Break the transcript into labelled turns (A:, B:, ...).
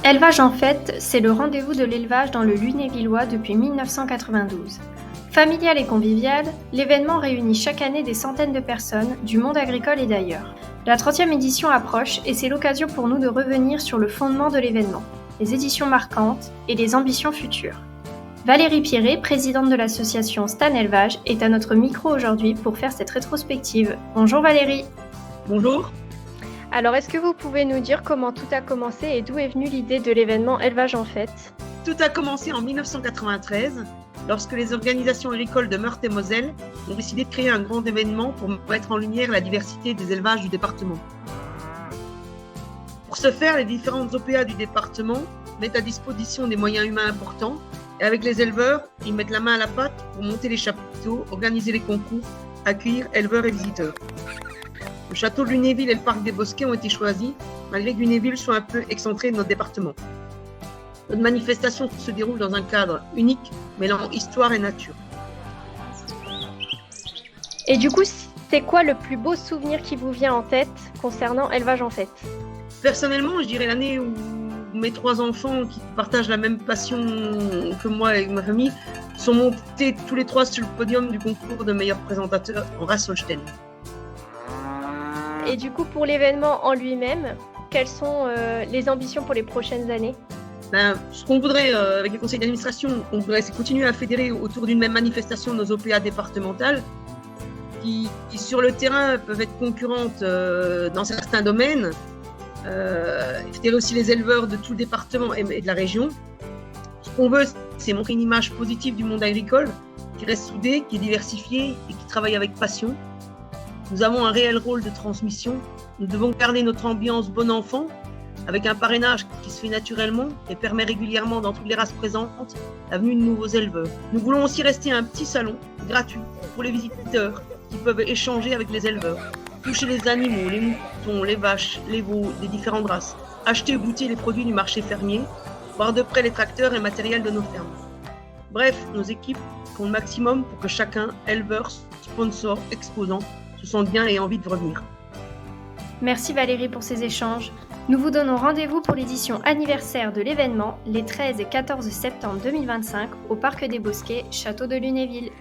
A: Élevage en fête, c'est le rendez-vous de l'élevage dans le Lunévillois depuis 1992. Familial et convivial, l'événement réunit chaque année des centaines de personnes du monde agricole et d'ailleurs. La 30e édition approche et c'est l'occasion pour nous de revenir sur le fondement de l'événement, les éditions marquantes et les ambitions futures. Valérie Pierret, présidente de l'association Stan Élevage, est à notre micro aujourd'hui pour faire cette rétrospective. Bonjour Valérie.
B: Bonjour.
A: Alors, est-ce que vous pouvez nous dire comment tout a commencé et d'où est venue l'idée de l'événement Élevage en fête ?
B: Tout a commencé en 1993, lorsque les organisations agricoles de Meurthe et Moselle ont décidé de créer un grand événement pour mettre en lumière la diversité des élevages du département. Pour ce faire, les différentes OPA du département mettent à disposition des moyens humains importants et avec les éleveurs, ils mettent la main à la pâte pour monter les chapiteaux, organiser les concours, accueillir éleveurs et visiteurs. Le château de Lunéville et le parc des Bosquets ont été choisis, malgré que Lunéville soit un peu excentré de notre département. Notre manifestation se déroule dans un cadre unique, mêlant histoire et nature.
A: Et du coup, c'est quoi le plus beau souvenir qui vous vient en tête concernant Élevage en fête ?
B: Personnellement, je dirais l'année où mes 3 enfants, qui partagent la même passion que moi et ma famille, sont montés tous les 3 sur le podium du concours de meilleurs présentateurs en race Holstein.
A: Et du coup, pour l'événement en lui-même, quelles sont les ambitions pour les prochaines années ?
B: Ce qu'on voudrait avec le conseil d'administration, c'est continuer à fédérer autour d'une même manifestation nos OPA départementales qui sur le terrain peuvent être concurrentes dans certains domaines, fédérer aussi les éleveurs de tout le département et de la région. Ce qu'on veut, c'est montrer une image positive du monde agricole qui reste soudé, qui est diversifié et qui travaille avec passion. Nous avons un réel rôle de transmission. Nous devons garder notre ambiance bon enfant avec un parrainage qui se fait naturellement et permet régulièrement dans toutes les races présentes la venue de nouveaux éleveurs. Nous voulons aussi rester un petit salon gratuit pour les visiteurs qui peuvent échanger avec les éleveurs, toucher les animaux, les moutons, les vaches, les veaux des différentes races, acheter ou goûter les produits du marché fermier, voir de près les tracteurs et matériels de nos fermes. Bref, nos équipes font le maximum pour que chacun, éleveur, sponsor, exposant, se sentent bien et envie de revenir.
A: Merci Valérie pour ces échanges. Nous vous donnons rendez-vous pour l'édition anniversaire de l'événement les 13 et 14 septembre 2025 au Parc des Bosquets, Château de Lunéville.